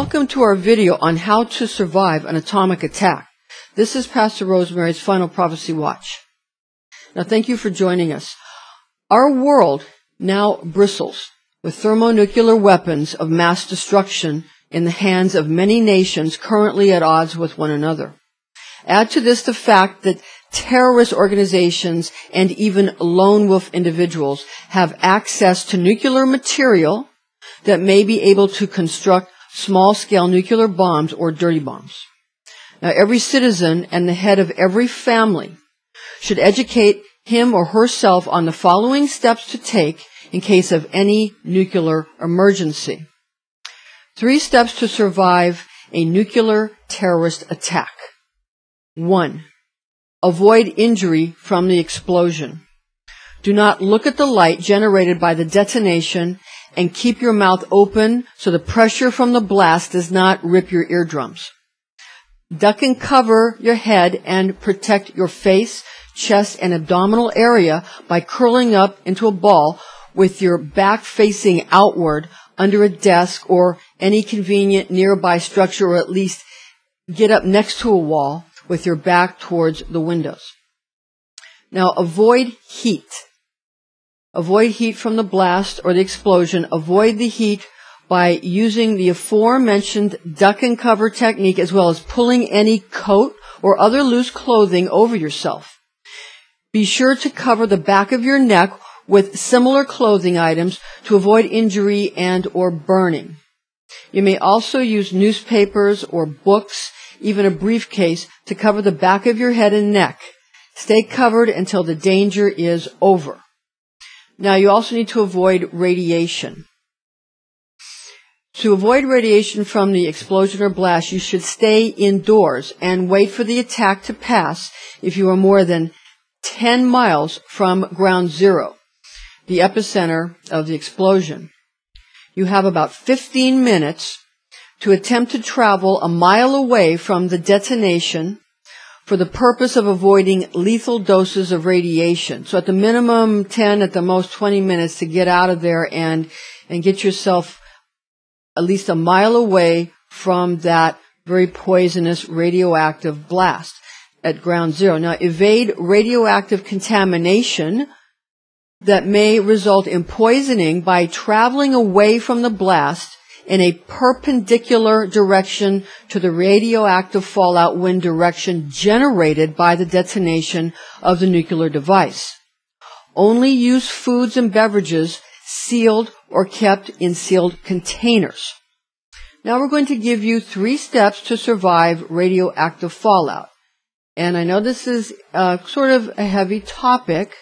Welcome to our video on how to survive an atomic attack. This is Pastor Rosemary's Final Prophecy Watch. Now thank you for joining us. Our world now bristles with thermonuclear weapons of mass destruction in the hands of many nations currently at odds with one another. Add to this the fact that terrorist organizations and even lone wolf individuals have access to nuclear material that may be able to construct small-scale nuclear bombs or dirty bombs. Now, every citizen and the head of every family should educate him or herself on the following steps to take in case of any nuclear emergency. 3 steps to survive a nuclear terrorist attack. 1. Avoid injury from the explosion. Do not look at the light generated by the detonation and keep your mouth open so the pressure from the blast does not rip your eardrums. Duck and cover your head and protect your face, chest, and abdominal area by curling up into a ball with your back facing outward under a desk or any convenient nearby structure, or at least get up next to a wall with your back towards the windows. Now, avoid heat. Avoid heat from the blast or the explosion. Avoid the heat by using the aforementioned duck and cover technique, as well as pulling any coat or other loose clothing over yourself. Be sure to cover the back of your neck with similar clothing items to avoid injury and or burning. You may also use newspapers or books, even a briefcase, to cover the back of your head and neck. Stay covered until the danger is over. Now, you also need to avoid radiation. To avoid radiation from the explosion or blast, you should stay indoors and wait for the attack to pass if you are more than 10 miles from ground zero, the epicenter of the explosion. You have about 15 minutes to attempt to travel a mile away from the detonation for the purpose of avoiding lethal doses of radiation. So at the minimum 10, at the most 20 minutes to get out of there and get yourself at least a mile away from that very poisonous radioactive blast at ground zero. Now, evade radioactive contamination that may result in poisoning by traveling away from the blast in a perpendicular direction to the radioactive fallout wind direction generated by the detonation of the nuclear device. Only use foods and beverages sealed or kept in sealed containers. Now we're going to give you 3 steps to survive radioactive fallout. And I know this is sort of a heavy topic,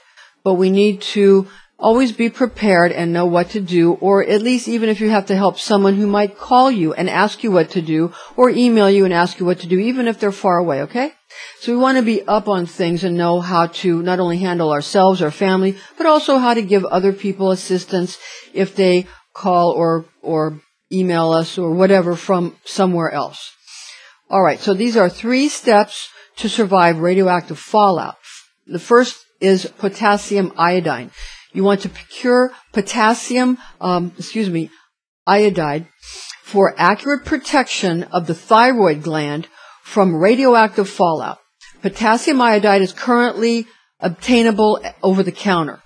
but we need to always be prepared and know what to do, or at least even if you have to help someone who might call you and ask you what to do, or email you and ask you what to do, even if they're far away, okay? So we want to be up on things and know how to not only handle ourselves, our family, but also how to give other people assistance if they call or email us or whatever from somewhere else. All right, so these are 3 steps to survive radioactive fallout. The first is potassium iodine. You want to procure potassium, iodide for accurate protection of the thyroid gland from radioactive fallout. Potassium iodide is currently obtainable over the counter.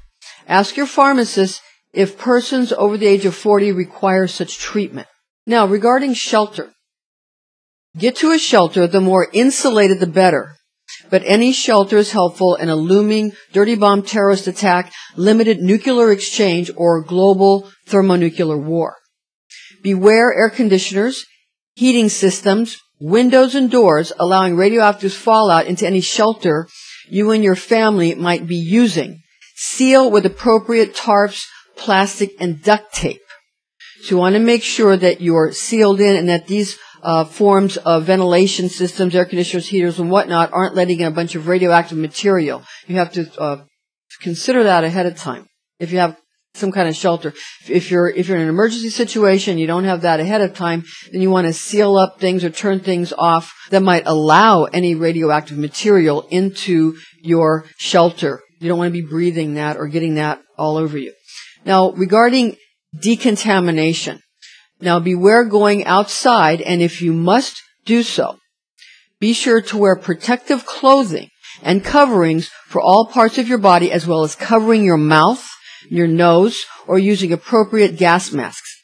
Ask your pharmacist if persons over the age of 40 require such treatment. Now, regarding shelter, get to a shelter. The more insulated, the better. But any shelter is helpful in a looming dirty bomb terrorist attack, limited nuclear exchange, or global thermonuclear war. Beware air conditioners, heating systems, windows and doors allowing radioactive fallout into any shelter you and your family might be using. Seal with appropriate tarps, plastic, and duct tape. So you want to make sure that you're sealed in and that these forms of ventilation systems, air conditioners, heaters, and whatnot aren't letting in a bunch of radioactive material. You have to consider that ahead of time if you have some kind of shelter. If you're in an emergency situation, you don't have that ahead of time, then you want to seal up things or turn things off that might allow any radioactive material into your shelter. You don't want to be breathing that or getting that all over you. Now, regarding decontamination, Now beware going outside, and if you must do so, be sure to wear protective clothing and coverings for all parts of your body, as well as covering your mouth, your nose, or using appropriate gas masks.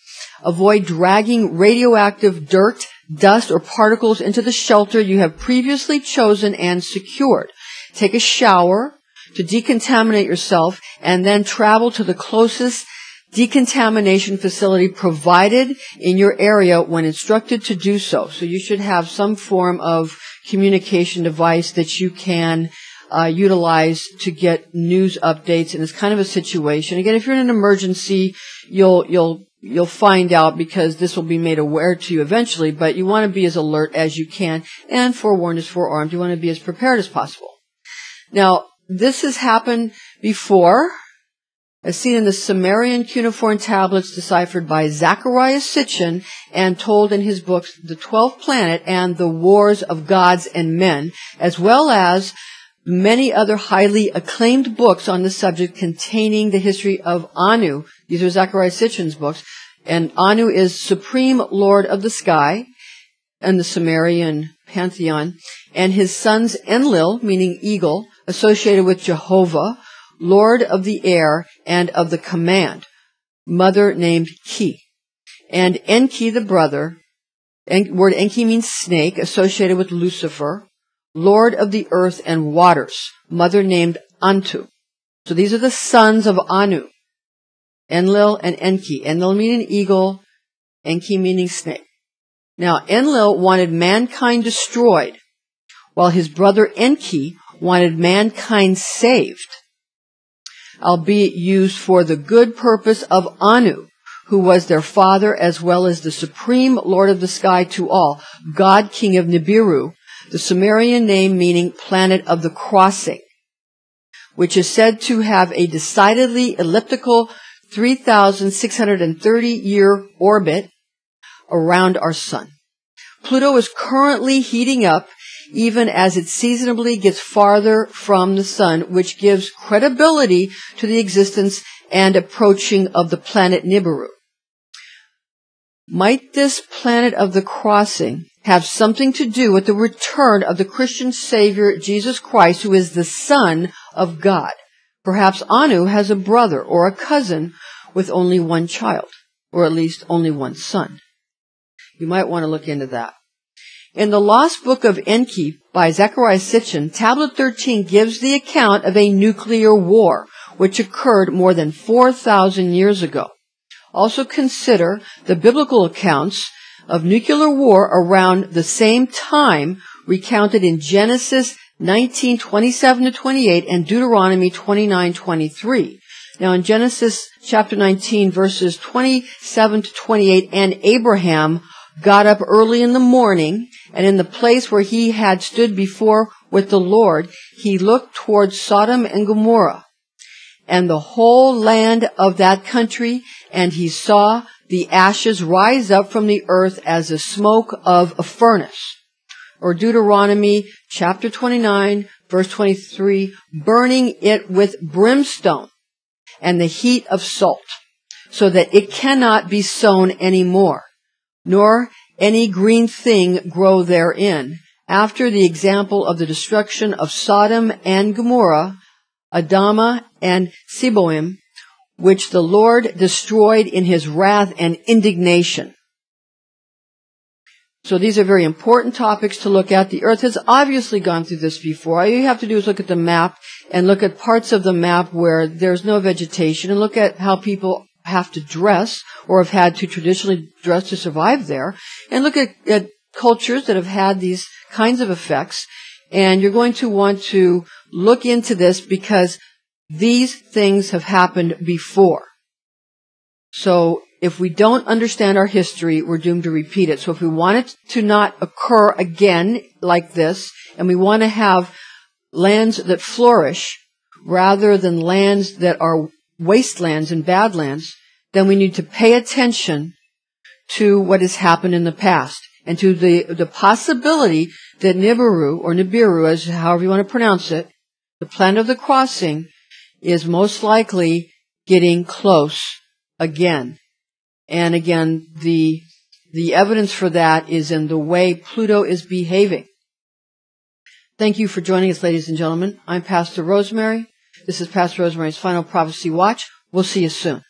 Avoid dragging radioactive dirt, dust, or particles into the shelter you have previously chosen and secured. Take a shower to decontaminate yourself, and then travel to the closest decontamination facility provided in your area when instructed to do so. So you should have some form of communication device that you can utilize to get news updates in this kind of a situation. Again, if you're in an emergency, you'll find out, because this will be made aware to you eventually, but you want to be as alert as you can, and forewarned is forearmed. You want to be as prepared as possible. Now, this has happened before, as seen in the Sumerian cuneiform tablets deciphered by Zechariah Sitchin and told in his books The 12th Planet and the Wars of Gods and Men, as well as many other highly acclaimed books on the subject containing the history of Anu. These are Zechariah Sitchin's books. And Anu is Supreme Lord of the Sky and the Sumerian pantheon, and his sons Enlil, meaning eagle, associated with Jehovah, Lord of the air and of the command, mother named Ki. And Enki, the brother, word Enki means snake, associated with Lucifer, Lord of the earth and waters, mother named Antu. So these are the sons of Anu, Enlil and Enki. Enlil meaning eagle, Enki meaning snake. Now, Enlil wanted mankind destroyed, while his brother Enki wanted mankind saved, albeit used for the good purpose of Anu, who was their father as well as the supreme Lord of the sky to all, God King of Nibiru, the Sumerian name meaning planet of the crossing, which is said to have a decidedly elliptical 3,630-year orbit around our sun. Pluto is currently heating up even as it seasonably gets farther from the sun, which gives credibility to the existence and approaching of the planet Nibiru. Might this planet of the crossing have something to do with the return of the Christian Savior, Jesus Christ, who is the Son of God? Perhaps Anu has a brother or a cousin with only one child, or at least only one son. You might want to look into that. In the Lost Book of Enki by Zechariah Sitchin, Tablet 13 gives the account of a nuclear war, which occurred more than 4,000 years ago. Also consider the biblical accounts of nuclear war around the same time recounted in Genesis 19:27-28 and Deuteronomy 29:23. Now in Genesis chapter 19 verses 27-28, and Abraham got up early in the morning, and in the place where he had stood before with the Lord, he looked towards Sodom and Gomorrah and the whole land of that country, and he saw the ashes rise up from the earth as the smoke of a furnace. Or Deuteronomy chapter 29, verse 23, burning it with brimstone and the heat of salt, so that it cannot be sown any more, nor any green thing grow therein, after the example of the destruction of Sodom and Gomorrah, Admah and Zeboim, which the Lord destroyed in his wrath and indignation. So these are very important topics to look at. The earth has obviously gone through this before. All you have to do is look at the map and look at parts of the map where there's no vegetation, and look at how people have to dress or have had to traditionally dress to survive there, and look at cultures that have had these kinds of effects. And you're going to want to look into this because these things have happened before. So if we don't understand our history, we're doomed to repeat it. So if we want it to not occur again like this, and we want to have lands that flourish rather than lands that are wastelands and badlands, then we need to pay attention to what has happened in the past and to the possibility that Nibiru, or Nibiru, as however you want to pronounce it, the planet of the crossing, is most likely getting close again. And again, the The evidence for that is in the way Pluto is behaving. Thank you for joining us, ladies and gentlemen. I'm Pastor Rosemary. This is Pastor Rosemary's Final Prophecy Watch. We'll see you soon.